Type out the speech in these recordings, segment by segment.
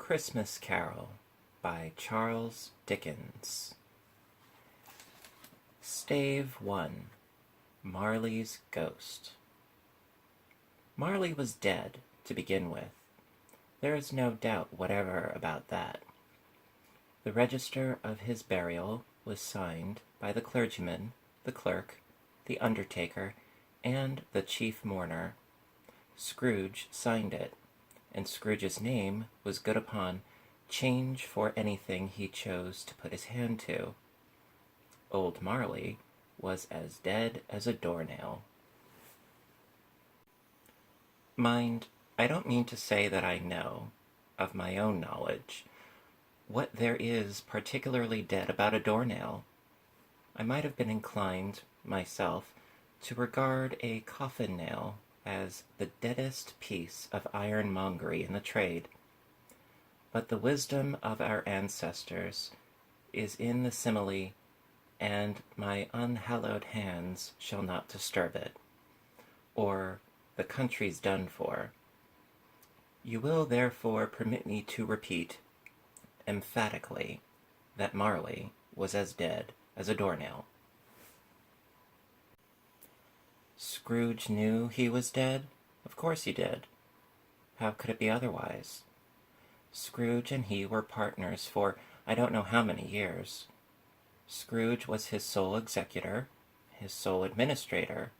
Christmas Carol by Charles Dickens. Stave 1. Marley's Ghost. Marley was dead, to begin with. There is no doubt whatever about that. The register of his burial was signed by the clergyman, the clerk, the undertaker, and the chief mourner. Scrooge signed it, and Scrooge's name was good upon change for anything he chose to put his hand to. Old Marley was as dead as a doornail. Mind, I don't mean to say that I know, of my own knowledge, what there is particularly dead about a doornail. I might have been inclined, myself, to regard a coffin nail as the deadest piece of ironmongery in the trade. But the wisdom of our ancestors is in the simile, and my unhallowed hands shall not disturb it, or the country's done for. You will therefore permit me to repeat, emphatically, that Marley was as dead as a doornail. Scrooge knew he was dead? Of course he did. How could it be otherwise? Scrooge and he were partners for I don't know how many years. Scrooge was his sole executor, his sole administrator,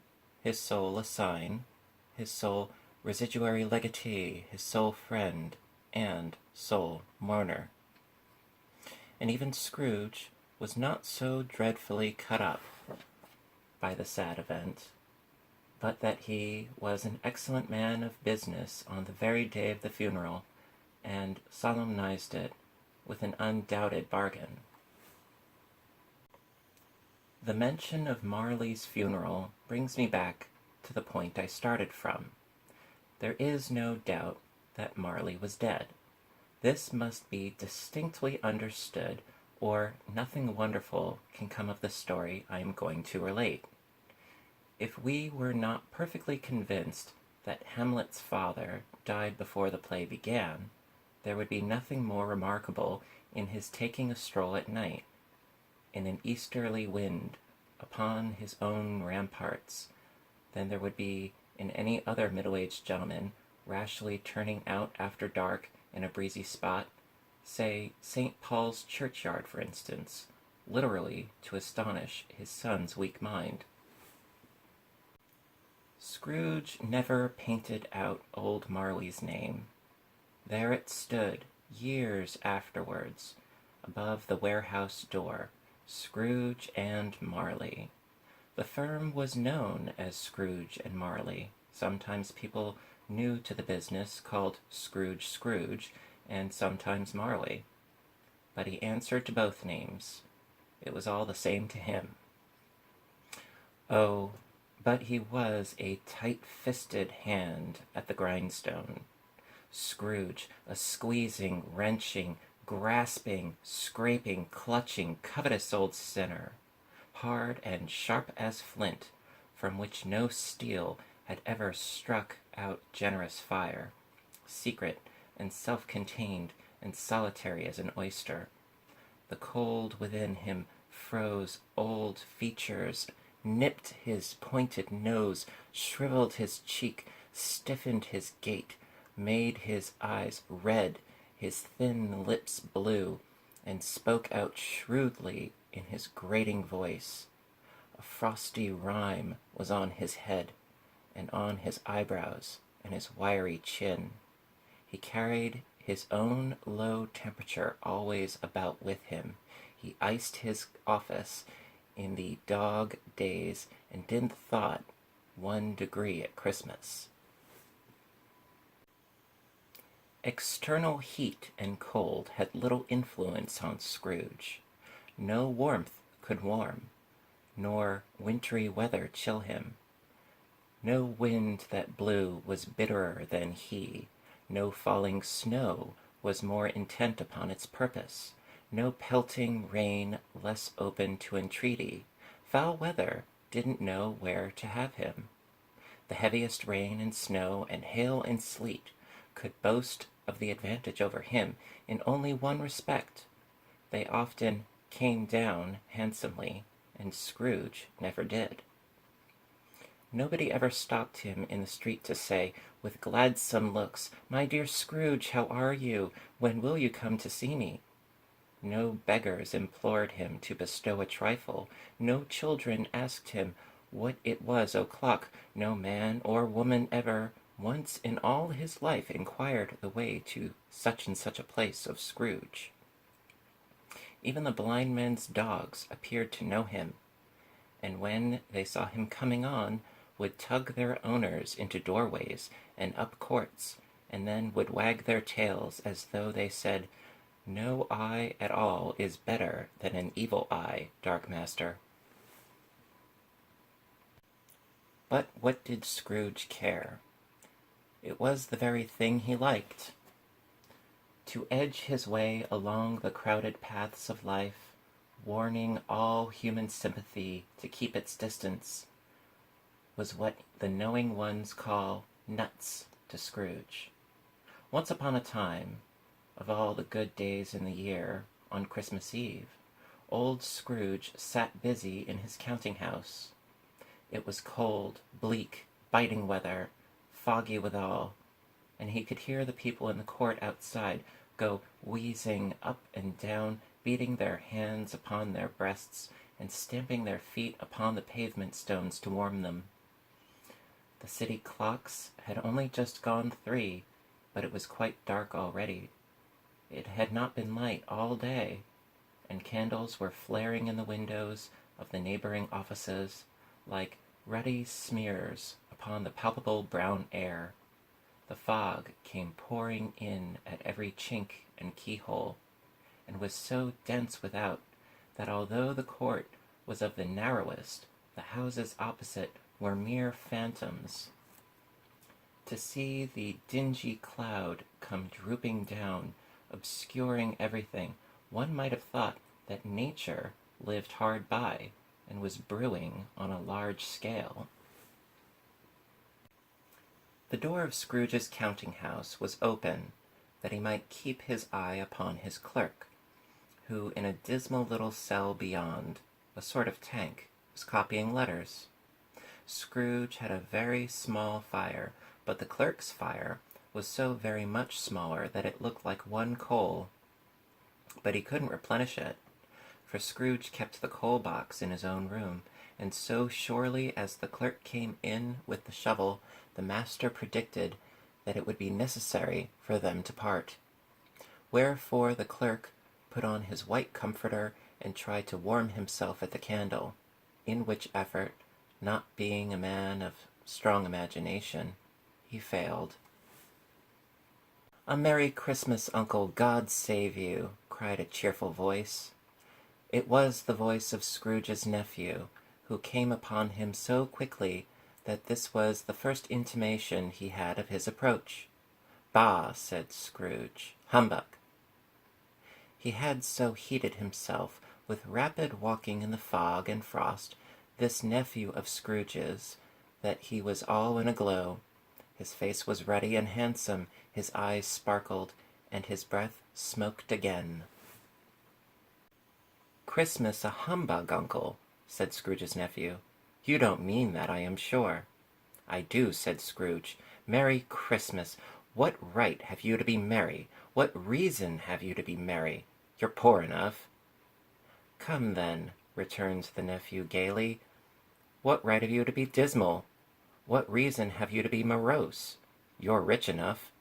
his sole assign, his sole residuary legatee, his sole friend, and sole mourner. And even Scrooge was not so dreadfully cut up by the sad event, but that he was an excellent man of business on the very day of the funeral, and solemnized it with an undoubted bargain. The mention of Marley's funeral brings me back to the point I started from. There is no doubt that Marley was dead. This must be distinctly understood, or nothing wonderful can come of the story I am going to relate. If we were not perfectly convinced that Hamlet's father died before the play began, there would be nothing more remarkable in his taking a stroll at night, in an easterly wind, upon his own ramparts, than there would be in any other middle-aged gentleman rashly turning out after dark in a breezy spot, say St. Paul's churchyard, for instance, literally to astonish his son's weak mind. Scrooge never painted out old Marley's name. There it stood, years afterwards, above the warehouse door, Scrooge and Marley. The firm was known as Scrooge and Marley. Sometimes people new to the business called Scrooge, and sometimes Marley. But he answered to both names. It was all the same to him. Oh, but he was a tight-fisted hand at the grindstone. Scrooge, a squeezing, wrenching, grasping, scraping, clutching, covetous old sinner, hard and sharp as flint, from which no steel had ever struck out generous fire, secret and self-contained and solitary as an oyster. The cold within him froze old features, nipped his pointed nose, shriveled his cheek, stiffened his gait, made his eyes red, his thin lips blue, and spoke out shrewdly in his grating voice. A frosty rime was on his head, and on his eyebrows, and his wiry chin. He carried his own low temperature always about with him. He iced his office in the dog days, and didn't thought 1 degree at Christmas. External heat and cold had little influence on Scrooge. No warmth could warm, nor wintry weather chill him. No wind that blew was bitterer than he. No falling snow was more intent upon its purpose. No pelting rain less open to entreaty. Foul weather didn't know where to have him. The heaviest rain and snow and hail and sleet could boast of the advantage over him in only one respect. They often came down handsomely, and Scrooge never did. Nobody ever stopped him in the street to say, with gladsome looks, "My dear Scrooge, how are you? When will you come to see me?" No beggars implored him to bestow a trifle. No children asked him what it was o'clock. No man or woman ever once in all his life inquired the way to such and such a place of Scrooge. Even the blind men's dogs appeared to know him, and when they saw him coming on, would tug their owners into doorways and up courts, and then would wag their tails as though they said, "No eye at all is better than an evil eye, Dark Master." But what did Scrooge care? It was the very thing he liked. To edge his way along the crowded paths of life, warning all human sympathy to keep its distance, was what the knowing ones call nuts to Scrooge. Once upon a time, of all the good days in the year, on Christmas Eve, old Scrooge sat busy in his counting-house. It was cold, bleak, biting weather, foggy withal, and he could hear the people in the court outside go wheezing up and down, beating their hands upon their breasts, and stamping their feet upon the pavement stones to warm them. The city clocks had only just gone 3, but it was quite dark already. It had not been light all day, and candles were flaring in the windows of the neighboring offices like ruddy smears upon the palpable brown air. The fog came pouring in at every chink and keyhole, and was so dense without that although the court was of the narrowest, the houses opposite were mere phantoms. To see the dingy cloud come drooping down, obscuring everything, one might have thought that nature lived hard by and was brewing on a large scale. The door of Scrooge's counting-house was open, that he might keep his eye upon his clerk, who in a dismal little cell beyond, a sort of tank, was copying letters. Scrooge had a very small fire, but the clerk's fire was so very much smaller that it looked like one coal. But he couldn't replenish it, for Scrooge kept the coal box in his own room, and so surely as the clerk came in with the shovel, the master predicted that it would be necessary for them to part. Wherefore the clerk put on his white comforter and tried to warm himself at the candle, in which effort, not being a man of strong imagination, he failed. "A Merry Christmas, Uncle, God save you," cried a cheerful voice. It was the voice of Scrooge's nephew, who came upon him so quickly that this was the first intimation he had of his approach. "Bah," said Scrooge, "humbug." He had so heated himself with rapid walking in the fog and frost, this nephew of Scrooge's, that he was all in a glow. His face was ruddy and handsome, his eyes sparkled, and his breath smoked again. "Christmas a humbug, Uncle," said Scrooge's nephew. "You don't mean that, I am sure." "I do," said Scrooge. "Merry Christmas! What right have you to be merry? What reason have you to be merry? You're poor enough." "Come, then," returned the nephew gaily. "What right have you to be dismal? What reason have you to be morose? You're rich enough."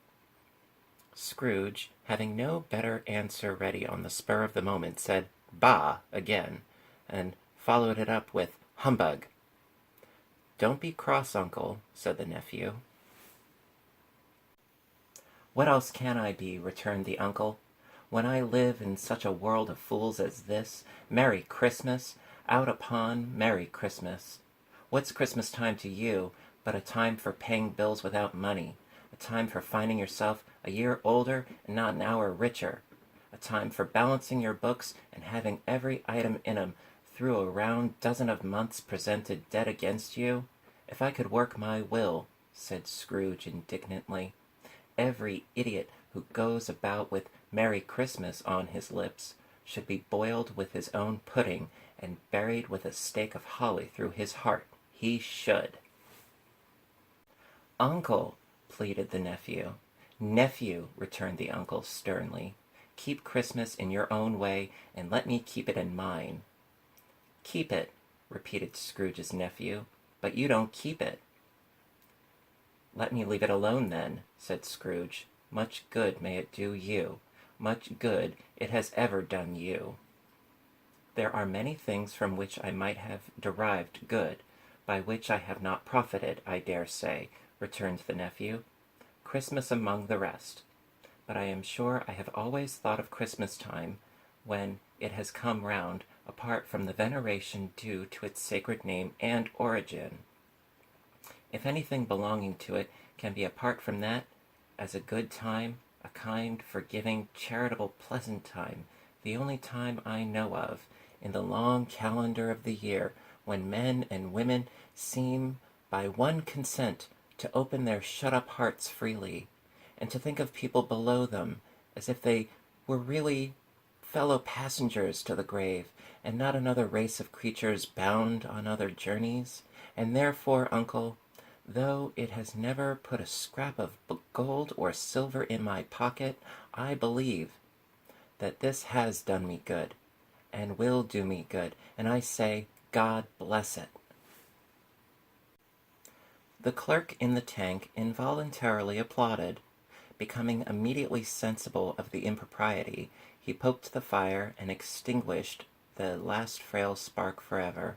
Scrooge, having no better answer ready on the spur of the moment, said "Bah" again, and followed it up with "Humbug." "Don't be cross, Uncle," said the nephew. "What else can I be?" returned the uncle. "When I live in such a world of fools as this, Merry Christmas, out upon Merry Christmas. What's Christmas time to you but a time for paying bills without money, a time for finding yourself a year older and not an hour richer, a time for balancing your books and having every item in 'em through a round dozen of months presented dead against you? If I could work my will," said Scrooge indignantly, "every idiot who goes about with Merry Christmas on his lips should be boiled with his own pudding and buried with a stake of holly through his heart. He should." "Uncle," pleaded the nephew. "Nephew," returned the uncle sternly, "keep Christmas in your own way, and let me keep it in mine." "Keep it," repeated Scrooge's nephew, "but you don't keep it." "Let me leave it alone, then," said Scrooge. "Much good may it do you. Much good it has ever done you." "There are many things from which I might have derived good, by which I have not profited, I dare say," returned the nephew. "Christmas among the rest. But I am sure I have always thought of Christmas time, when it has come round, apart from the veneration due to its sacred name and origin. If anything belonging to it can be apart from that, as a good time, a kind, forgiving, charitable, pleasant time, the only time I know of, in the long calendar of the year, when men and women seem by one consent to open their shut-up hearts freely, and to think of people below them as if they were really fellow passengers to the grave, and not another race of creatures bound on other journeys. And therefore, uncle, though it has never put a scrap of gold or silver in my pocket, I believe that this has done me good, and will do me good, and I say, God bless it." The clerk in the tank involuntarily applauded. Becoming immediately sensible of the impropriety, he poked the fire and extinguished the last frail spark forever.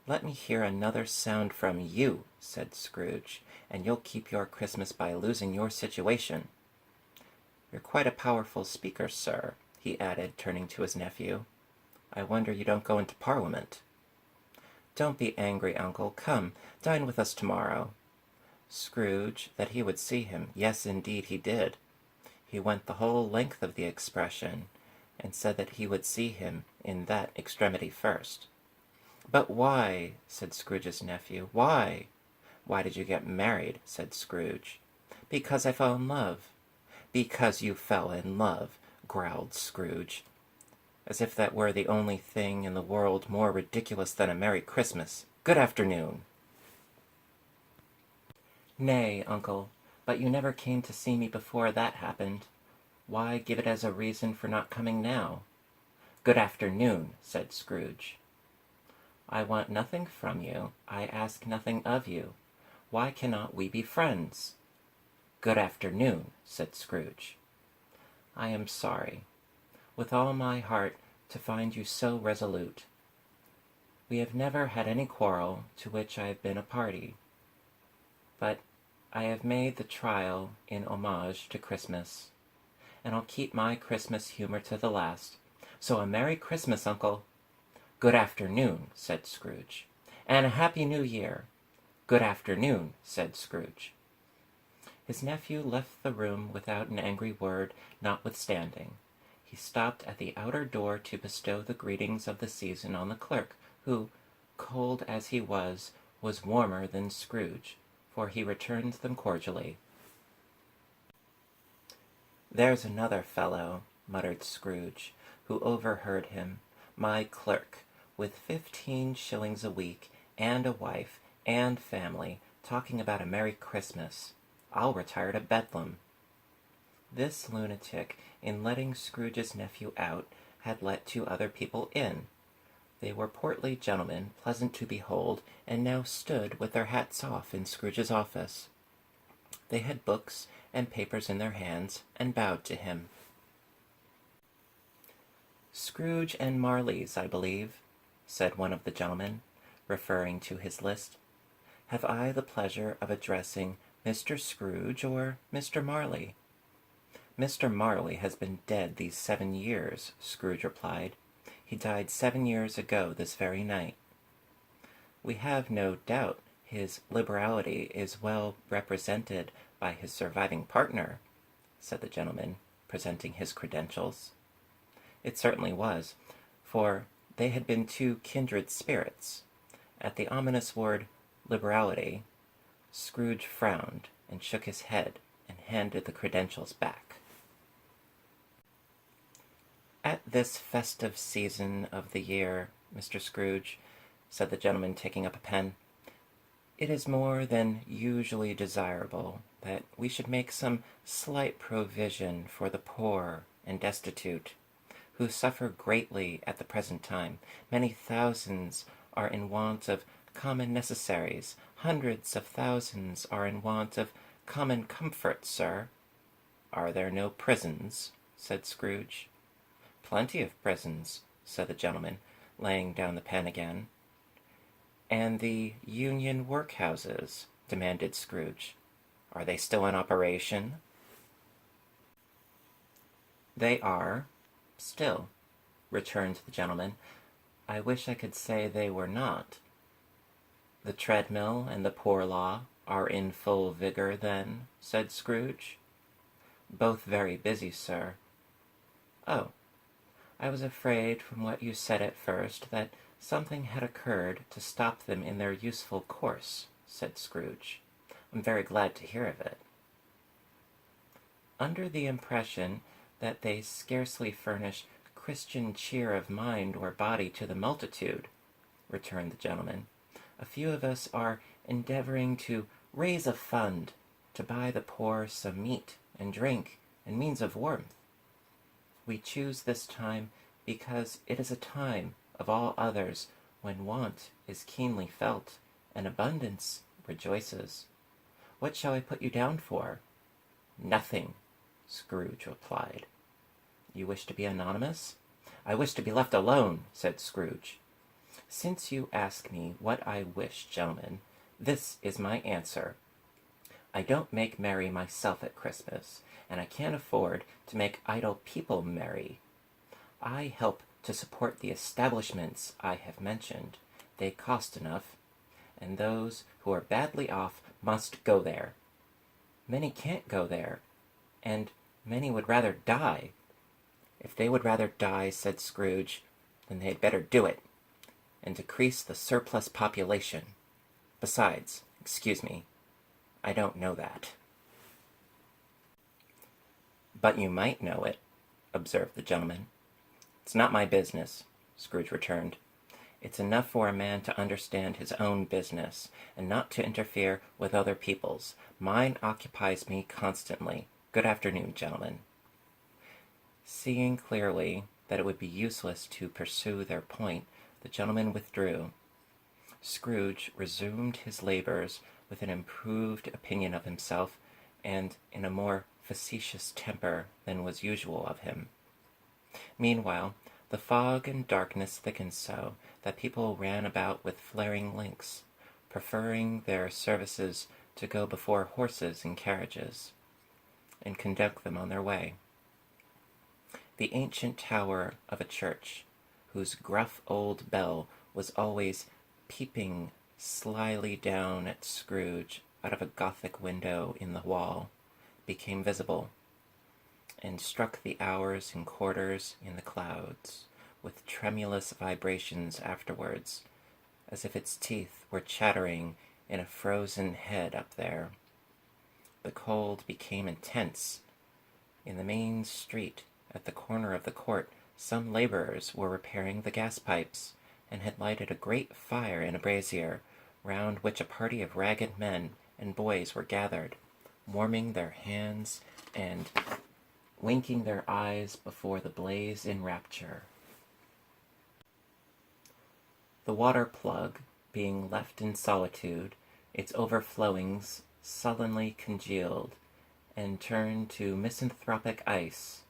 "Let me hear another sound from you," said Scrooge, "and you'll keep your Christmas by losing your situation. You're quite a powerful speaker, sir," he added, turning to his nephew. "I wonder you don't go into Parliament." "Don't be angry, uncle. Come, dine with us tomorrow." Scrooge, that he would see him. Yes, indeed, he did. He went the whole length of the expression, and said that he would see him in that extremity first. "But why?" said Scrooge's nephew. "Why?" "Why did you get married?" said Scrooge. "Because I fell in love." "Because you fell in love," growled Scrooge, as if that were the only thing in the world more ridiculous than a Merry Christmas. "Good afternoon." "Nay, uncle, but you never came to see me before that happened. Why give it as a reason for not coming now?" "Good afternoon," said Scrooge. "I want nothing from you. I ask nothing of you. Why cannot we be friends?" "Good afternoon," said Scrooge. "I am sorry, with all my heart, to find you so resolute. We have never had any quarrel to which I have been a party. But I have made the trial in homage to Christmas, and I'll keep my Christmas humor to the last. So a Merry Christmas, uncle." "Good afternoon," said Scrooge. "And a Happy New Year." "Good afternoon," said Scrooge. His nephew left the room without an angry word, notwithstanding. He stopped at the outer door to bestow the greetings of the season on the clerk, who, cold as he was warmer than Scrooge, for he returned them cordially. "There's another fellow," muttered Scrooge, who overheard him, "my clerk, with 15 shillings a week, and a wife, and family, talking about a Merry Christmas. I'll retire to Bedlam." This lunatic, in letting Scrooge's nephew out, had let 2 other people in. They were portly gentlemen, pleasant to behold, and now stood with their hats off in Scrooge's office. They had books and papers in their hands, and bowed to him. "Scrooge and Marley's, I believe," said one of the gentlemen, referring to his list. "Have I the pleasure of addressing Mr. Scrooge or Mr. Marley?" "Mr. Marley has been dead these 7 years," Scrooge replied. "He died 7 years ago this very night." "We have no doubt his liberality is well represented by his surviving partner," said the gentleman, presenting his credentials. It certainly was, for they had been 2 kindred spirits. At the ominous word liberality, Scrooge frowned and shook his head and handed the credentials back. "At this festive season of the year, Mr. Scrooge," said the gentleman, taking up a pen, "it is more than usually desirable that we should make some slight provision for the poor and destitute, who suffer greatly at the present time. Many thousands are in want of common necessaries. Hundreds of thousands are in want of common comfort, sir." "Are there no prisons?" said Scrooge. "Plenty of prisons," said the gentleman, laying down the pen again. "And the Union workhouses?" demanded Scrooge. "Are they still in operation?" "They are, still," returned the gentleman. "I wish I could say they were not." "The treadmill and the poor law are in full vigor, then?" said Scrooge. "Both very busy, sir." "Oh, I was afraid from what you said at first that something had occurred to stop them in their useful course," said Scrooge. "I'm very glad to hear of it." "Under the impression that they scarcely furnish Christian cheer of mind or body to the multitude," returned the gentleman, "a few of us are endeavoring to raise a fund to buy the poor some meat and drink and means of warmth. We choose this time because it is a time of all others when want is keenly felt and abundance rejoices. What shall I put you down for?" "Nothing," Scrooge replied. "You wish to be anonymous?" "I wish to be left alone," said Scrooge. "Since you ask me what I wish, gentlemen, this is my answer. I don't make merry myself at Christmas, and I can't afford to make idle people merry. I help to support the establishments I have mentioned. They cost enough, and those who are badly off must go there. Many can't go there, and many would rather die." "If they would rather die," said Scrooge, "then they had better do it, and decrease the surplus population. Besides, excuse me, I don't know that." "But you might know it," observed the gentleman. "It's not my business," Scrooge returned. "It's enough for a man to understand his own business, and not to interfere with other people's. Mine occupies me constantly. Good afternoon, gentlemen." Seeing clearly that it would be useless to pursue their point, the gentlemen withdrew. Scrooge resumed his labors with an improved opinion of himself, and in a more facetious temper than was usual of him. Meanwhile, the fog and darkness thickened so that people ran about with flaring lamps, preferring their services to go before horses and carriages, and conduct them on their way. The ancient tower of a church, whose gruff old bell was always peeping slyly down at Scrooge out of a Gothic window in the wall, became visible, and struck the hours and quarters in the clouds, with tremulous vibrations afterwards, as if its teeth were chattering in a frozen head up there. The cold became intense. In the main street, at the corner of the court, some laborers were repairing the gas pipes, and had lighted a great fire in a brazier, round which a party of ragged men and boys were gathered, warming their hands and winking their eyes before the blaze in rapture. The water plug, being left in solitude, its overflowings sullenly congealed, and turned to misanthropic ice.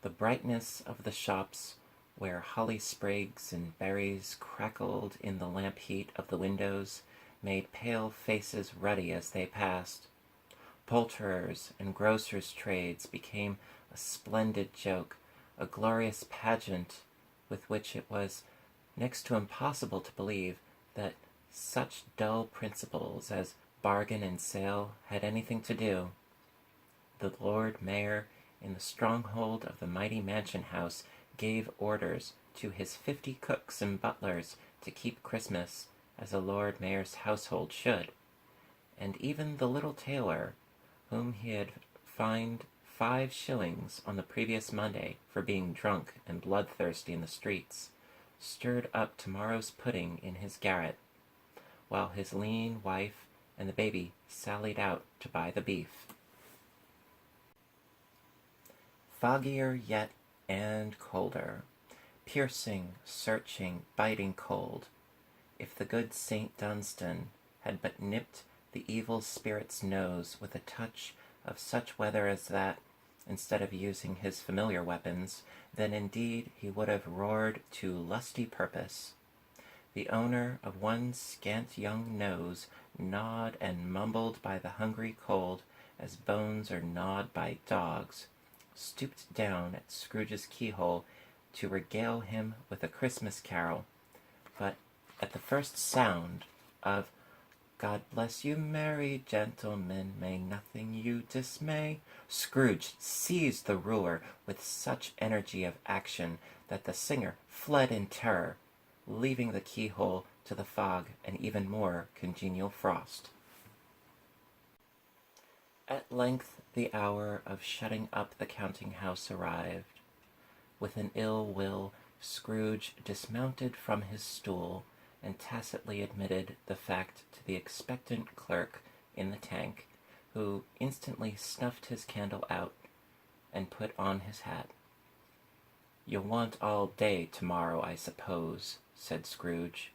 The brightness of the shops, where holly sprigs and berries crackled in the lamp heat of the windows, made pale faces ruddy as they passed. Poulterers' and grocers' trades became a splendid joke, a glorious pageant with which it was next to impossible to believe that such dull principles as bargain and sale had anything to do. The Lord Mayor, in the stronghold of the mighty mansion house, gave orders to his 50 cooks and butlers to keep Christmas as a Lord Mayor's household should, and even the little tailor, whom he had fined 5 shillings on the previous Monday for being drunk and bloodthirsty in the streets, stirred up tomorrow's pudding in his garret, while his lean wife and the baby sallied out to buy the beef. Foggier yet and colder, piercing, searching, biting cold. If the good St. Dunstan had but nipped the evil spirit's nose with a touch of such weather as that, instead of using his familiar weapons, then indeed he would have roared to lusty purpose. The owner of one scant young nose, gnawed and mumbled by the hungry cold, as bones are gnawed by dogs, stooped down at Scrooge's keyhole to regale him with a Christmas carol, but at the first sound of "God bless you, merry gentlemen, may nothing you dismay," Scrooge seized the ruler with such energy of action that the singer fled in terror, leaving the keyhole to the fog and even more congenial frost. At length the hour of shutting up the counting-house arrived. With an ill will, Scrooge dismounted from his stool and tacitly admitted the fact to the expectant clerk in the tank, who instantly snuffed his candle out and put on his hat. "You'll want all day tomorrow, I suppose," said Scrooge.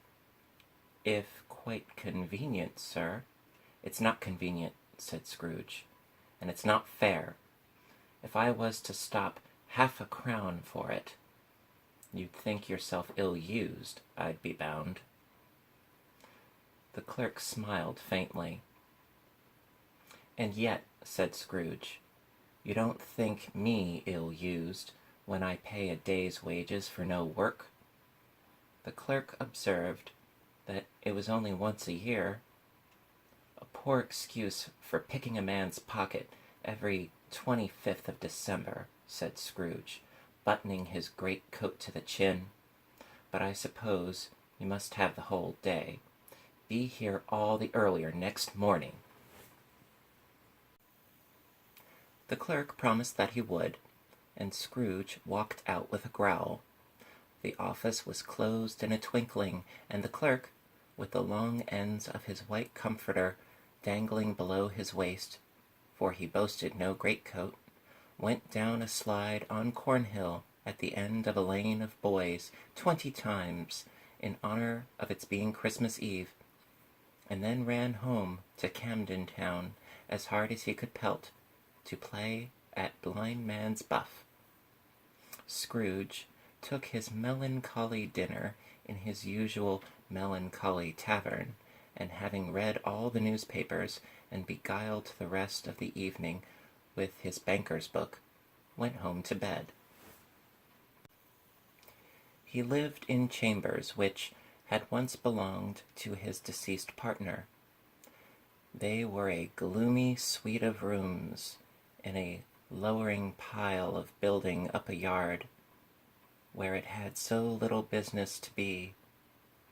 "If quite convenient, sir." "It's not convenient," said Scrooge, "and it's not fair. If I was to stop 1/2 crown for it, you'd think yourself ill-used, I'd be bound." The clerk smiled faintly. "And yet," said Scrooge, "you don't think me ill-used when I pay a day's wages for no work?" The clerk observed that it was only once a year. "A poor excuse for picking a man's pocket every 25th of December," said Scrooge, buttoning his great coat to the chin. "But I suppose you must have the whole day. Be here all the earlier next morning." The clerk promised that he would, and Scrooge walked out with a growl. The office was closed in a twinkling, and the clerk, with the long ends of his white comforter dangling below his waist, for he boasted no greatcoat, went down a slide on Cornhill at the end of a lane of boys 20 times in honor of its being Christmas Eve, and then ran home to Camden Town as hard as he could pelt, to play at blind man's buff. Scrooge took his melancholy dinner in his usual melancholy tavern, and having read all the newspapers and beguiled the rest of the evening with his banker's book, went home to bed. He lived in chambers which had once belonged to his deceased partner. They were a gloomy suite of rooms in a lowering pile of building up a yard, where it had so little business to be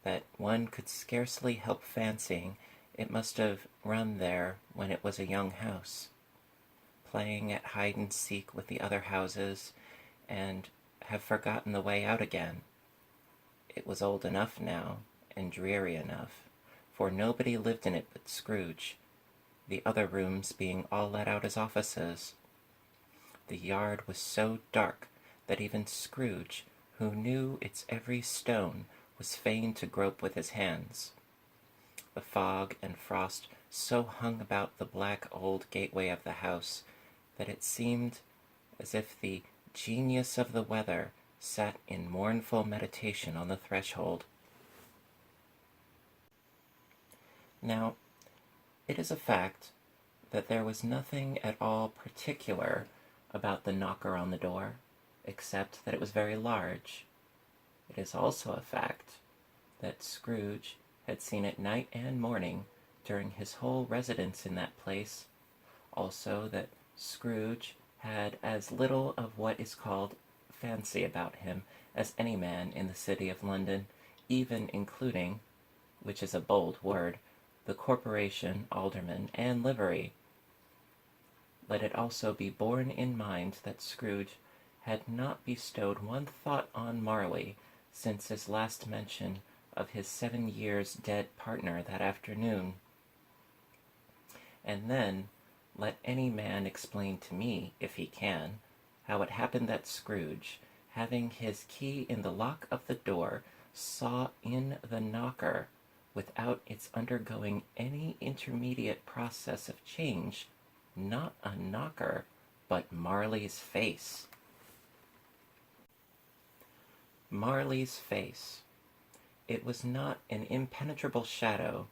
that one could scarcely help fancying it must have run there when it was a young house, playing at hide-and-seek with the other houses, and have forgotten the way out again. It was old enough now, and dreary enough, for nobody lived in it but Scrooge, the other rooms being all let out as offices. The yard was so dark that even Scrooge, who knew its every stone, was fain to grope with his hands. The fog and frost so hung about the black old gateway of the house that it seemed as if the genius of the weather sat in mournful meditation on the threshold. Now, it is a fact that there was nothing at all particular about the knocker on the door, except that it was very large. It is also a fact that Scrooge had seen it night and morning during his whole residence in that place, also that Scrooge had as little of what is called fancy about him as any man in the city of London, even including, which is a bold word, the corporation, aldermen, and livery. Let it also be borne in mind that Scrooge had not bestowed one thought on Marley since his last mention of his 7 years dead partner that afternoon. And then, let any man explain to me, if he can, how it happened that Scrooge, having his key in the lock of the door, saw in the knocker, without its undergoing any intermediate process of change, not a knocker, but Marley's face. Marley's face. It was not an impenetrable shadow,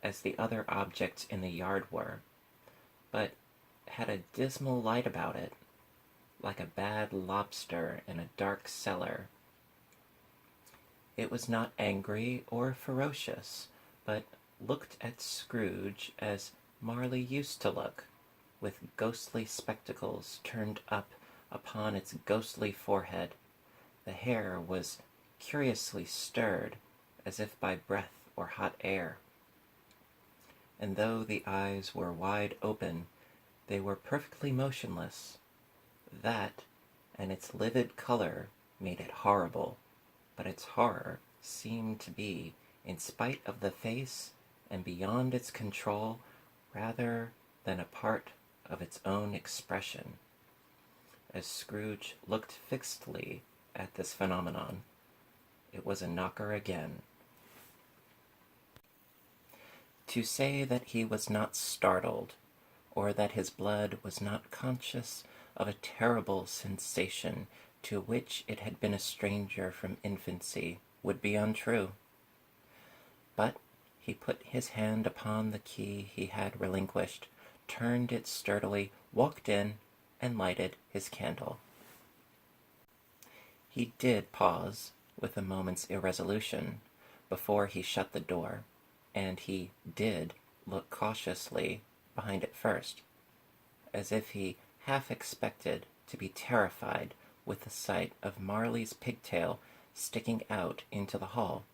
as the other objects in the yard were, but had a dismal light about it, like a bad lobster in a dark cellar. It was not angry or ferocious, but looked at Scrooge as Marley used to look, with ghostly spectacles turned up upon its ghostly forehead. The hair was curiously stirred, as if by breath or hot air. And though the eyes were wide open, they were perfectly motionless. That, and its livid color, made it horrible, but its horror seemed to be, in spite of the face and beyond its control, rather than a part of its own expression. As Scrooge looked fixedly at this phenomenon, it was a knocker again. To say that he was not startled, or that his blood was not conscious of a terrible sensation to which it had been a stranger from infancy, would be untrue. But he put his hand upon the key he had relinquished, turned it sturdily, walked in, and lighted his candle. He did pause, with a moment's irresolution, before he shut the door, and he did look cautiously behind it first, as if he half expected to be terrified with the sight of Marley's pigtail sticking out into the hall.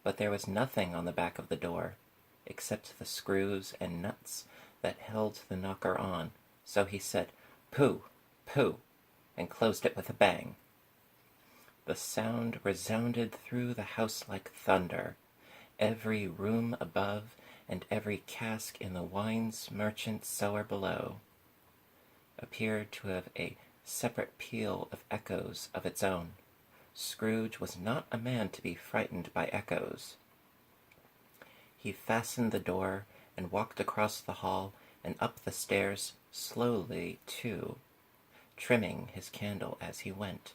But there was nothing on the back of the door, except the screws and nuts that held the knocker on, so he said, "Pooh, pooh," and closed it with a bang. The sound resounded through the house like thunder. Every room above, and every cask in the wines merchant's cellar below, appeared to have a separate peal of echoes of its own. Scrooge was not a man to be frightened by echoes. He fastened the door and walked across the hall and up the stairs slowly, too, trimming his candle as he went.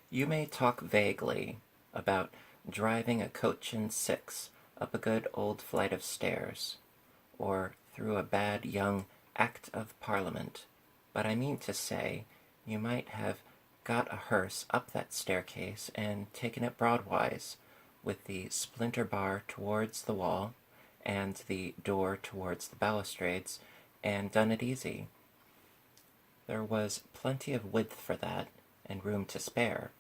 You may talk vaguely about driving a coach and six up a good old flight of stairs, or through a bad young Act of Parliament, but I mean to say you might have got a hearse up that staircase and taken it broadwise, with the splinter bar towards the wall, and the door towards the balustrades, and done it easy. There was plenty of width for that, and room to spare,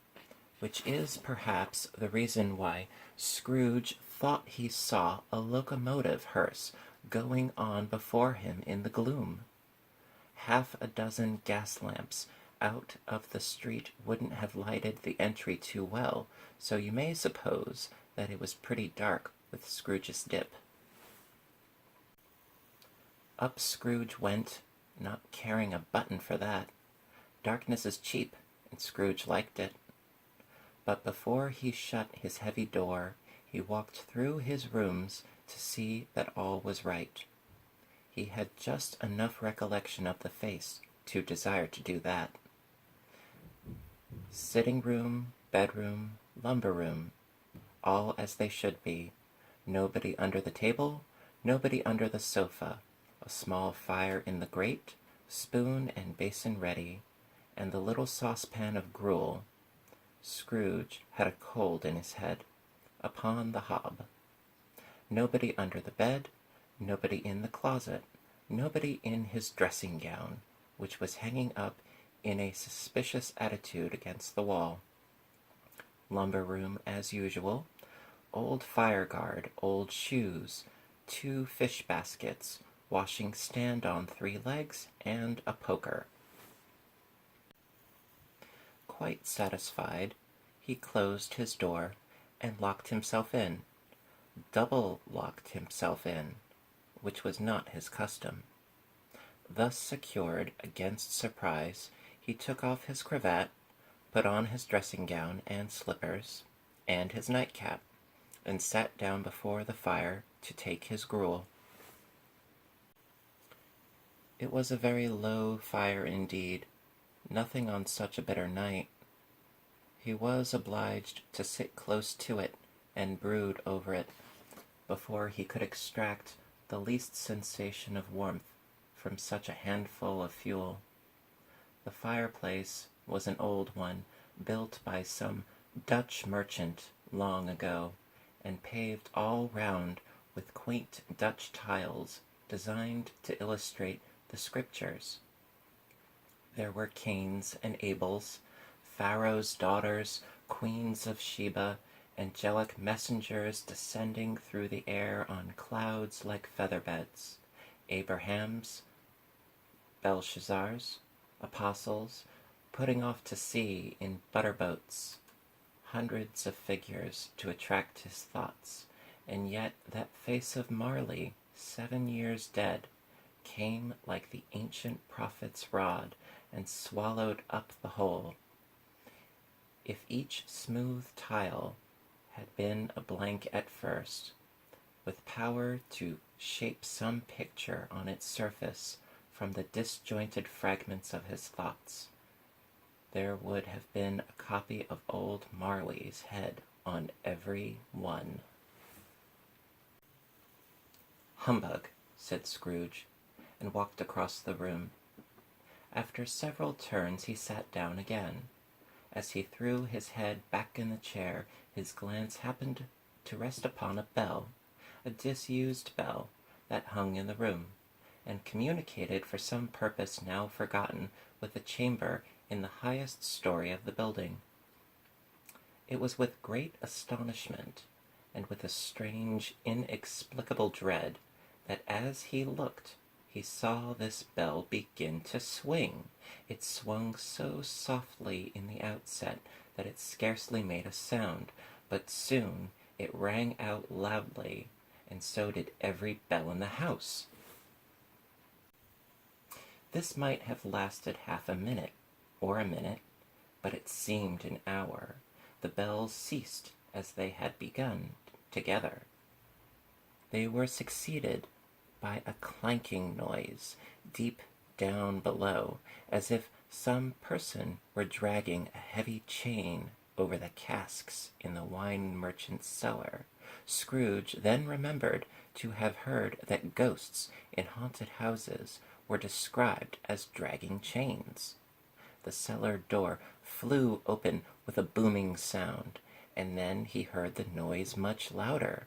which is perhaps the reason why Scrooge thought he saw a locomotive hearse going on before him in the gloom. Half a dozen gas lamps out of the street wouldn't have lighted the entry too well, so you may suppose that it was pretty dark with Scrooge's dip. Up Scrooge went, not caring a button for that. Darkness is cheap, and Scrooge liked it. But before he shut his heavy door, he walked through his rooms to see that all was right. He had just enough recollection of the face to desire to do that. Sitting room, bedroom, lumber room, all as they should be. Nobody under the table, nobody under the sofa, a small fire in the grate, spoon and basin ready, and the little saucepan of gruel. Scrooge had a cold in his head, upon the hob. Nobody under the bed, nobody in the closet, nobody in his dressing-gown, which was hanging up in a suspicious attitude against the wall. Lumber room as usual, old fire-guard, old shoes, 2 fish baskets, washing stand on 3 legs, and a poker. Quite satisfied, he closed his door and locked himself in, double-locked himself in, which was not his custom. Thus secured against surprise, he took off his cravat, put on his dressing-gown and slippers, and his nightcap, and sat down before the fire to take his gruel. It was a very low fire indeed, nothing on such a bitter night. He was obliged to sit close to it and brood over it before he could extract the least sensation of warmth from such a handful of fuel. The fireplace was an old one, built by some Dutch merchant long ago, and paved all round with quaint Dutch tiles designed to illustrate the Scriptures. There were Cains and Abels, Pharaoh's daughters, queens of Sheba, angelic messengers descending through the air on clouds like featherbeds, Abraham's, Belshazzar's, apostles, putting off to sea in butter-boats, hundreds of figures to attract his thoughts, and yet that face of Marley, 7 years dead, came like the ancient prophet's rod and swallowed up the whole. If each smooth tile had been a blank at first, with power to shape some picture on its surface from the disjointed fragments of his thoughts, there would have been a copy of old Marley's head on every one. "Humbug," said Scrooge, and walked across the room. After several turns he sat down again. As he threw his head back in the chair, his glance happened to rest upon a bell, a disused bell, that hung in the room, and communicated for some purpose now forgotten with a chamber in the highest story of the building. It was with great astonishment, and with a strange, inexplicable dread, that as he looked, he saw this bell begin to swing. It swung so softly in the outset that it scarcely made a sound, but soon it rang out loudly, and so did every bell in the house. This might have lasted half a minute, or a minute, but it seemed an hour. The bells ceased as they had begun together. They were succeeded by a clanking noise deep down below, as if some person were dragging a heavy chain over the casks in the wine merchant's cellar. Scrooge then remembered to have heard that ghosts in haunted houses were described as dragging chains. The cellar door flew open with a booming sound, and then he heard the noise much louder,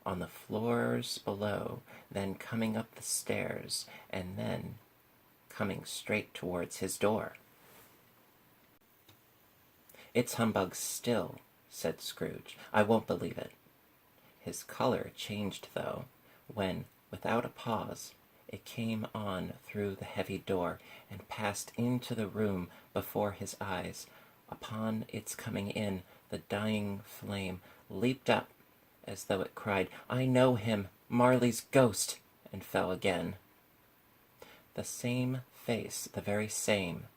on the floors below, then coming up the stairs, and then coming straight towards his door. "It's humbug still," said Scrooge. "I won't believe it." His color changed, though, when, without a pause, it came on through the heavy door, and passed into the room before his eyes. Upon its coming in, the dying flame leaped up, as though it cried, "I know him, Marley's ghost," and fell again. The same face, the very same.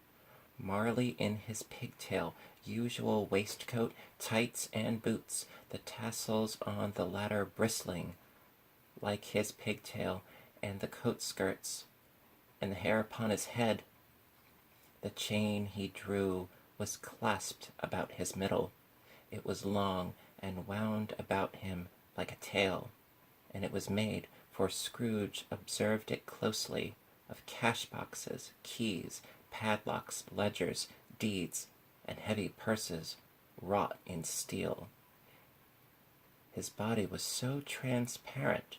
Marley in his pigtail, usual waistcoat, tights, and boots, the tassels on the latter bristling like his pigtail, and the coat skirts, and the hair upon his head. The chain he drew was clasped about his middle. It was long, and wound about him like a tail, and it was made, for Scrooge observed it closely, of cash-boxes, keys, padlocks, ledgers, deeds, and heavy purses wrought in steel. His body was so transparent,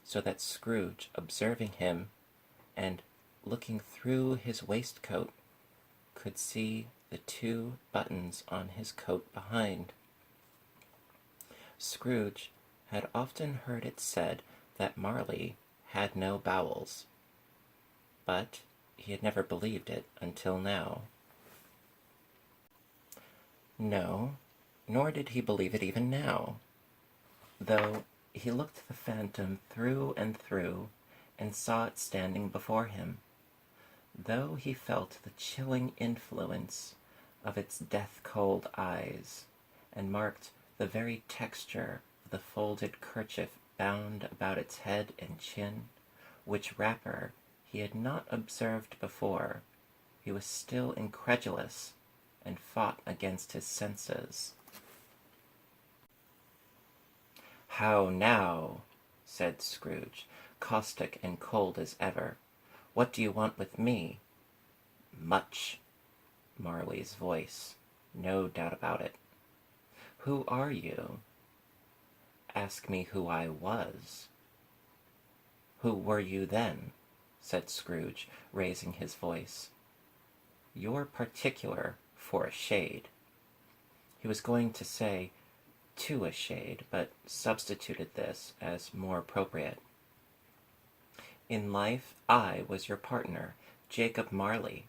so that Scrooge, observing him, and looking through his waistcoat, could see the 2 buttons on his coat behind. Scrooge had often heard it said that Marley had no bowels. But he had never believed it until now. No, nor did he believe it even now, though he looked the phantom through and through and saw it standing before him, though he felt the chilling influence of its death-cold eyes, and marked the very texture of the folded kerchief bound about its head and chin, which wrapper he had not observed before. He was still incredulous, and fought against his senses. "How now?" said Scrooge, caustic and cold as ever. "What do you want with me?" "Much." Marley's voice. No doubt about it. "Who are you?" "Ask me who I was." "Who were you then?" said Scrooge, raising his voice. "You're particular for a shade." He was going to say to a shade, but substituted this as more appropriate. "In life, I was your partner, Jacob Marley."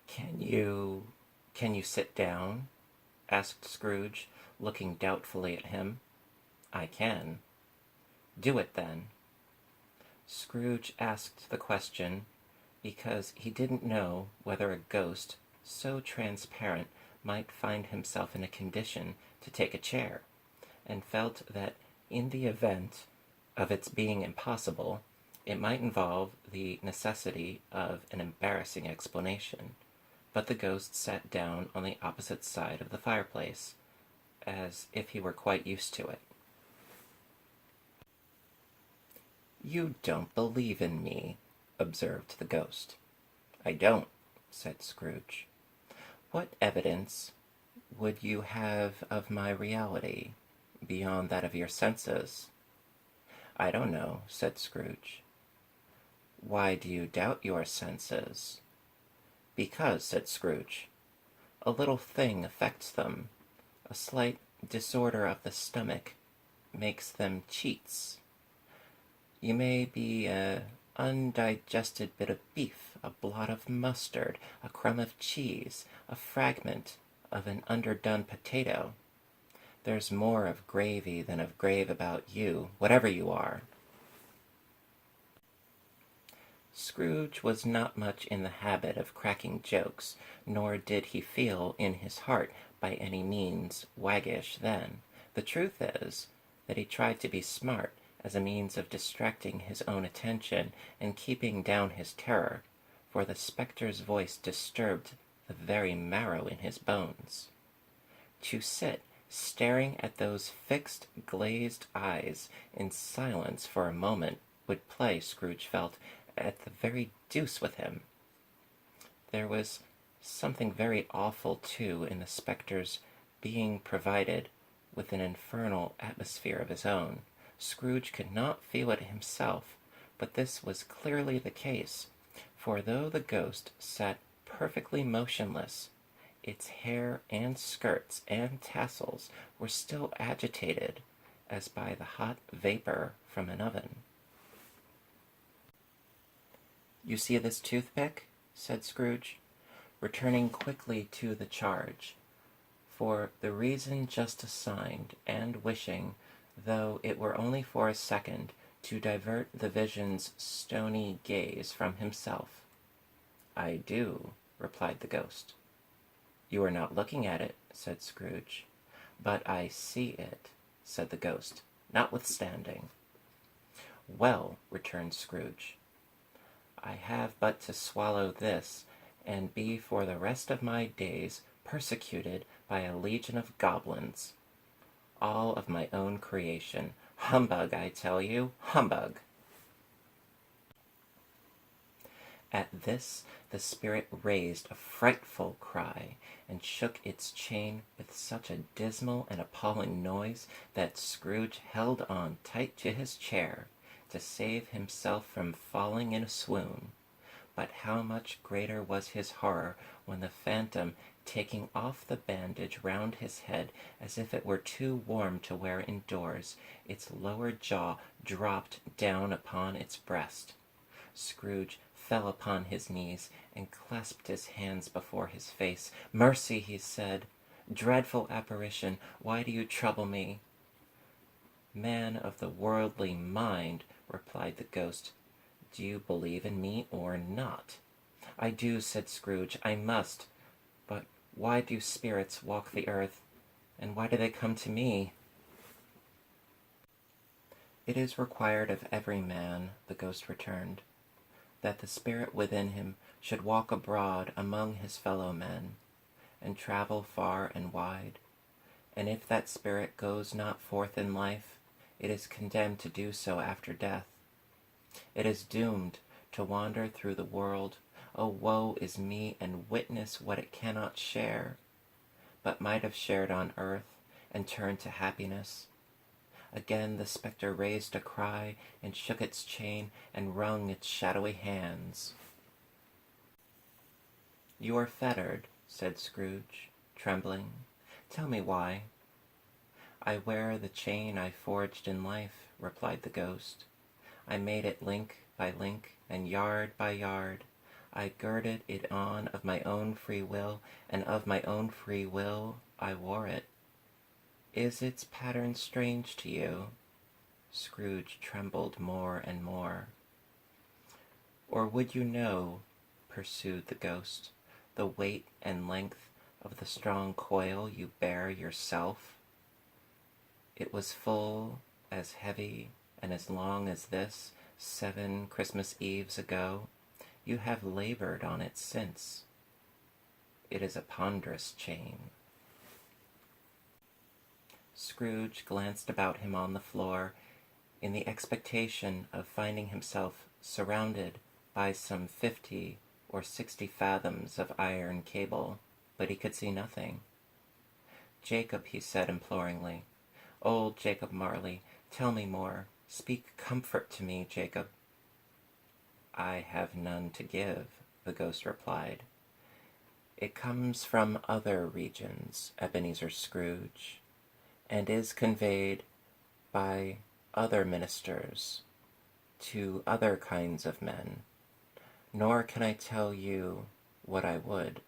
Can you sit down?" asked Scrooge, looking doubtfully at him. "I can." "Do it, then." Scrooge asked the question because he didn't know whether a ghost so transparent might find himself in a condition to take a chair, and felt that in the event of its being impossible, it might involve the necessity of an embarrassing explanation. But the ghost sat down on the opposite side of the fireplace, as if he were quite used to it. "You don't believe in me," observed the ghost. "I don't," said Scrooge. "What evidence would you have of my reality, beyond that of your senses?" "I don't know," said Scrooge. "Why do you doubt your senses?" "Because," said Scrooge, "a little thing affects them. A slight disorder of the stomach makes them cheats. You may be an undigested bit of beef, a blot of mustard, a crumb of cheese, a fragment of an underdone potato. There's more of gravy than of grave about you, whatever you are." Scrooge was not much in the habit of cracking jokes, nor did he feel in his heart by any means waggish then. The truth is that he tried to be smart as a means of distracting his own attention and keeping down his terror, for the spectre's voice disturbed the very marrow in his bones. To sit staring at those fixed, glazed eyes in silence for a moment would play, Scrooge felt, at the very deuce with him. There was something very awful, too, in the spectre's being provided with an infernal atmosphere of his own. Scrooge could not feel it himself, but this was clearly the case, for though the ghost sat perfectly motionless, its hair and skirts and tassels were still agitated as by the hot vapor from an oven. "You see this toothpick?" said Scrooge, returning quickly to the charge, for the reason just assigned, and wishing, though it were only for a second, to divert the vision's stony gaze from himself. "I do," replied the ghost. "You are not looking at it," said Scrooge. "But I see it," said the ghost, notwithstanding. "Well," returned Scrooge, "I have but to swallow this, and be for the rest of my days persecuted by a legion of goblins. All of my own creation. Humbug, I tell you, humbug!" At this the spirit raised a frightful cry, and shook its chain with such a dismal and appalling noise that Scrooge held on tight to his chair to save himself from falling in a swoon. But how much greater was his horror when the phantom taking off the bandage round his head as if it were too warm to wear indoors. Its lower jaw dropped down upon its breast. Scrooge fell upon his knees and clasped his hands before his face. "Mercy," he said. "Dreadful apparition, why do you trouble me?" "Man of the worldly mind," replied the ghost, "do you believe in me or not?" "I do," said Scrooge. "I must. But why do spirits walk the earth, and why do they come to me?" "It is required of every man," the ghost returned, "that the spirit within him should walk abroad among his fellow men, and travel far and wide. And if that spirit goes not forth in life, it is condemned to do so after death. It is doomed to wander through the world. Oh, woe is me, and witness what it cannot share, but might have shared on earth, and turned to happiness." Again the spectre raised a cry, and shook its chain, and wrung its shadowy hands. "You are fettered," said Scrooge, trembling. "Tell me why." "I wear the chain I forged in life," replied the ghost. "I made it link by link, and yard by yard. I girded it on of my own free will, and of my own free will I wore it. Is its pattern strange to you?" Scrooge trembled more and more. "Or would you know," pursued the ghost, "the weight and length of the strong coil you bear yourself? It was full, as heavy, and as long as this, 7 Christmas Eves ago. You have labored on it since. It is a ponderous chain." Scrooge glanced about him on the floor, in the expectation of finding himself surrounded by some 50 or 60 fathoms of iron cable, but he could see nothing. "Jacob," he said imploringly, "old Jacob Marley, tell me more. Speak comfort to me, Jacob." "I have none to give," the ghost replied. "It comes from other regions, Ebenezer Scrooge, and is conveyed by other ministers to other kinds of men. Nor can I tell you what I would.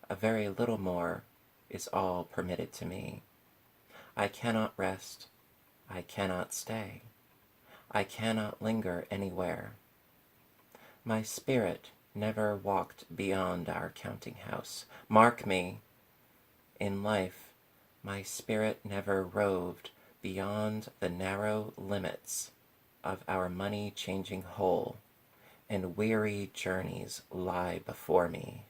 A very little more is all permitted to me. I cannot rest. I cannot stay. I cannot linger anywhere. My spirit never walked beyond our counting-house. Mark me! In life, my spirit never roved beyond the narrow limits of our money-changing hole, and weary journeys lie before me."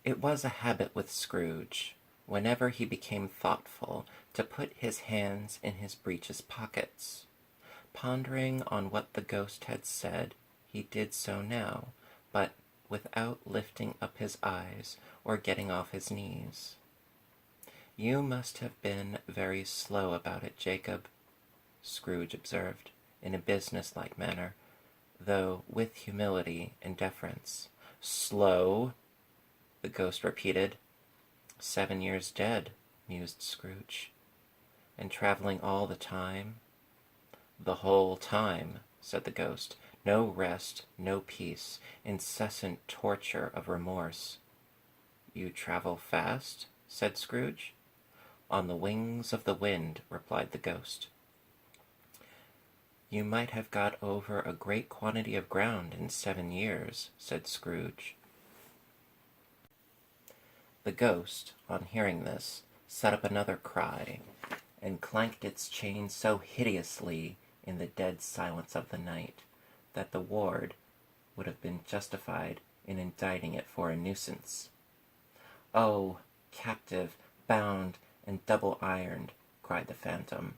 It was a habit with Scrooge, whenever he became thoughtful, to put his hands in his breeches pockets. Pondering on what the ghost had said, he did so now, but without lifting up his eyes or getting off his knees. "You must have been very slow about it, Jacob," Scrooge observed, in a business-like manner, though with humility and deference. "Slow?" the ghost repeated. 7 years dead," mused Scrooge. "And traveling all the time?" "The whole time," said the ghost. "No rest, no peace, incessant torture of remorse." "You travel fast?" said Scrooge. "On the wings of the wind," replied the ghost. "You might have got over a great quantity of ground in 7 years," said Scrooge. The ghost, on hearing this, set up another cry, and clanked its chain so hideously in the dead silence of the night, that the ward would have been justified in indicting it for a nuisance. "Oh, captive, bound, and double-ironed," cried the phantom,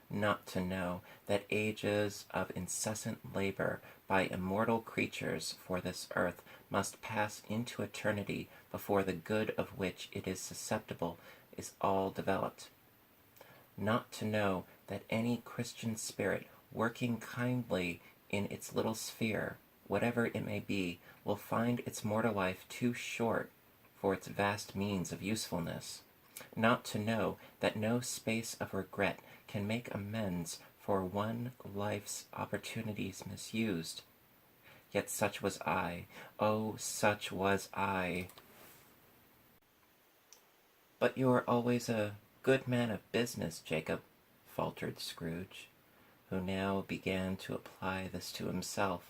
"not to know that ages of incessant labor by immortal creatures for this earth must pass into eternity before the good of which it is susceptible is all developed. Not to know that any Christian spirit working kindly in its little sphere whatever it may be, will find its mortal life too short for its vast means of usefulness, not to know that no space of regret can make amends for one life's opportunities misused. Yet such was I, oh, such was I. But you are always a good man of business, Jacob, faltered Scrooge, who now began to apply this to himself.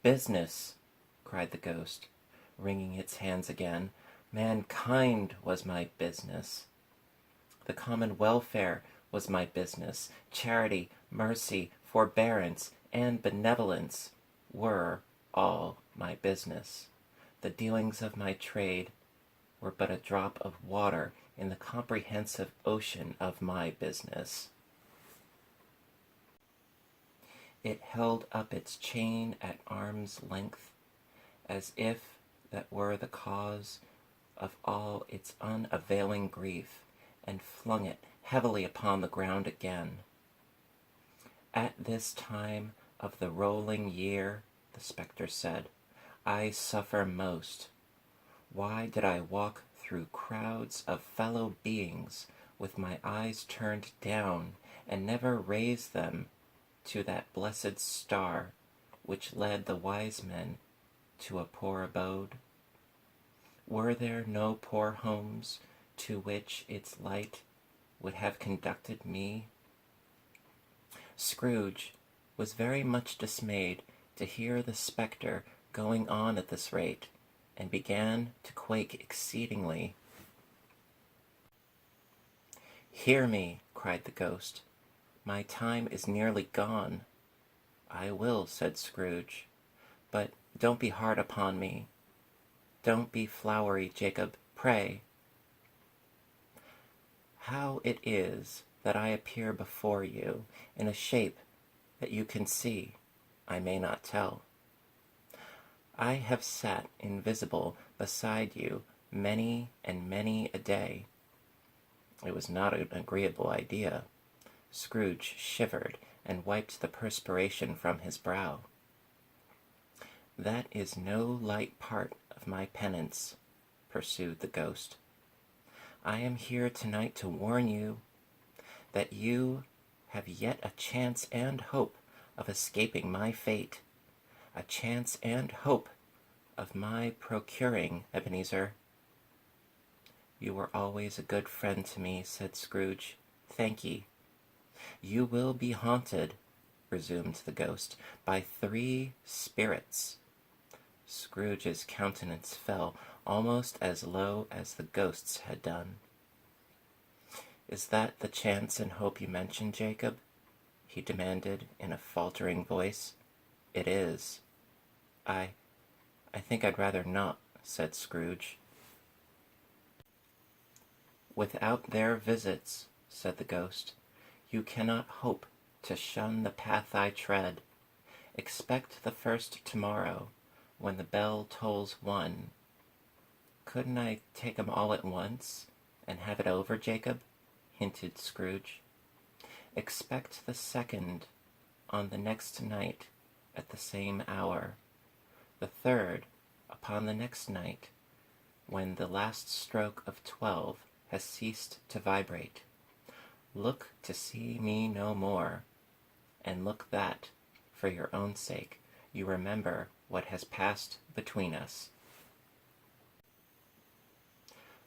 Business, cried the ghost, wringing its hands again. Mankind was my business. The common welfare was my business. Charity, mercy, forbearance, and benevolence were all my business. The dealings of my trade were but a drop of water in the comprehensive ocean of my business. It held up its chain at arm's length, as if that were the cause of all its unavailing grief, and flung it heavily upon the ground again. At this time of the rolling year, the spectre said, I suffer most. Why did I walk through crowds of fellow beings with my eyes turned down, and never raise them to that blessed star which led the wise men to a poor abode? Were there no poor homes to which its light would have conducted me? Scrooge was very much dismayed to hear the spectre going on at this rate, and began to quake exceedingly. Hear me, cried the ghost. My time is nearly gone. I will, said Scrooge, but don't be hard upon me. Don't be flowery, Jacob, pray. How it is that I appear before you in a shape that you can see, I may not tell. I have sat invisible beside you many and many a day. It was not an agreeable idea. Scrooge shivered and wiped the perspiration from his brow. That is no light part of my penance, pursued the ghost. I am here tonight to warn you that you have yet a chance and hope of escaping my fate, a chance and hope of my procuring Ebenezer. You were always a good friend to me, said Scrooge. Thank ye. You will be haunted, resumed the ghost, by 3 spirits. Scrooge's countenance fell almost as low as the ghost's had done. Is that the chance and hope you mentioned, Jacob? He demanded in a faltering voice. It is. I think I'd rather not, said Scrooge. Without their visits, said the ghost, you cannot hope to shun the path I tread. Expect the first tomorrow, when the bell tolls 1. Couldn't I take 'em all at once, and have it over, Jacob? Hinted Scrooge. Expect the second on the next night at the same hour. The third upon the next night, when the last stroke of 12 has ceased to vibrate. Look to see me no more, and look that, for your own sake, you remember what has passed between us.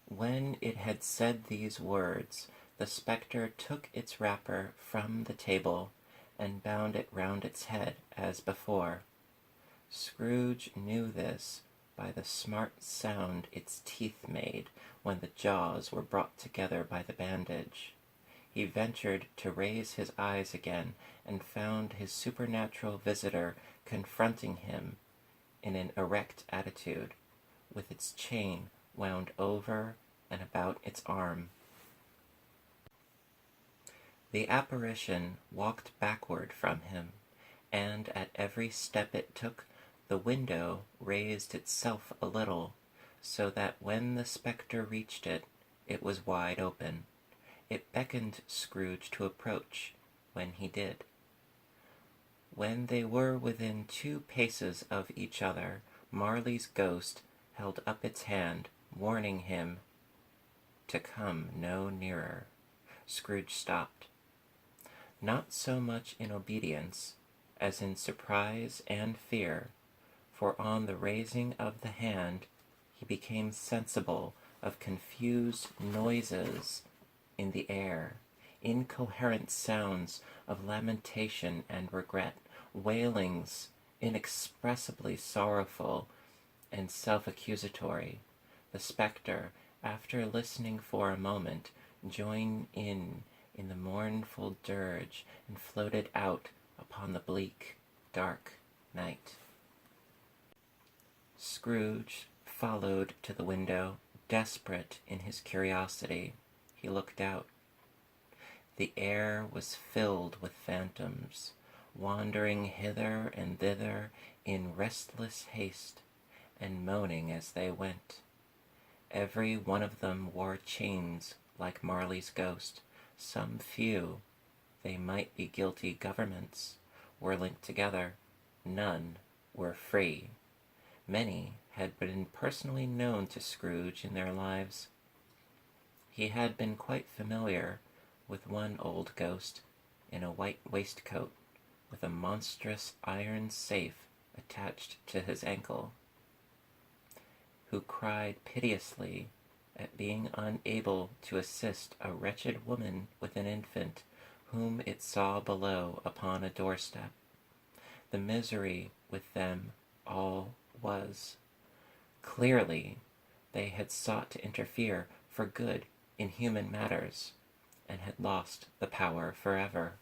When it had said these words, the spectre took its wrapper from the table and bound it round its head as before. Scrooge knew this by the smart sound its teeth made when the jaws were brought together by the bandage. He ventured to raise his eyes again and found his supernatural visitor confronting him in an erect attitude, with its chain wound over and about its arm. The apparition walked backward from him, and at every step it took, the window raised itself a little, so that when the spectre reached it, it was wide open. It beckoned Scrooge to approach when he did. When they were within 2 paces of each other, Marley's ghost held up its hand, warning him to come no nearer. Scrooge stopped, not so much in obedience as in surprise and fear, for on the raising of the hand he became sensible of confused noises in the air, incoherent sounds of lamentation and regret, wailings inexpressibly sorrowful and self-accusatory. The spectre, after listening for a moment, joined in the mournful dirge and floated out upon the bleak, dark night. Scrooge followed to the window, desperate in his curiosity. He looked out. The air was filled with phantoms, wandering hither and thither in restless haste, and moaning as they went. Every one of them wore chains like Marley's ghost. Some few, they might be guilty governments, were linked together. None were free. Many had been personally known to Scrooge in their lives. He had been quite familiar with one old ghost in a white waistcoat with a monstrous iron safe attached to his ankle, who cried piteously at being unable to assist a wretched woman with an infant whom it saw below upon a doorstep. The misery with them all was, clearly, they had sought to interfere for good in human matters, and had lost the power forever.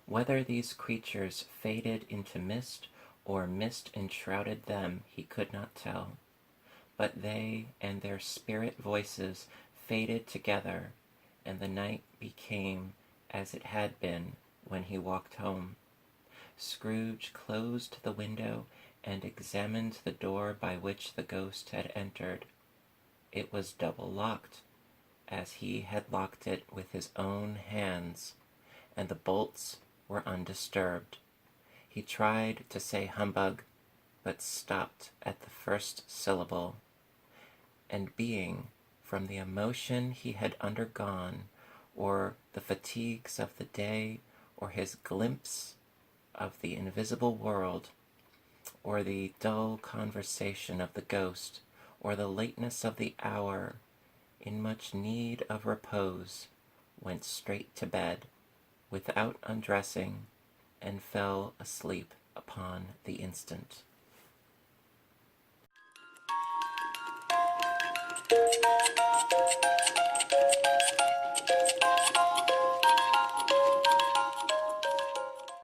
Whether these creatures faded into mist, or mist enshrouded them, he could not tell. But they and their spirit voices faded together, and the night became as it had been when he walked home. Scrooge closed the window and examined the door by which the ghost had entered. It was double locked, as he had locked it with his own hands, and the bolts were undisturbed. He tried to say humbug, but stopped at the first syllable, and being, from the emotion he had undergone, or the fatigues of the day, or his glimpse of the invisible world, or the dull conversation of the ghost, or the lateness of the hour, in much need of repose, went straight to bed, without undressing, and fell asleep upon the instant.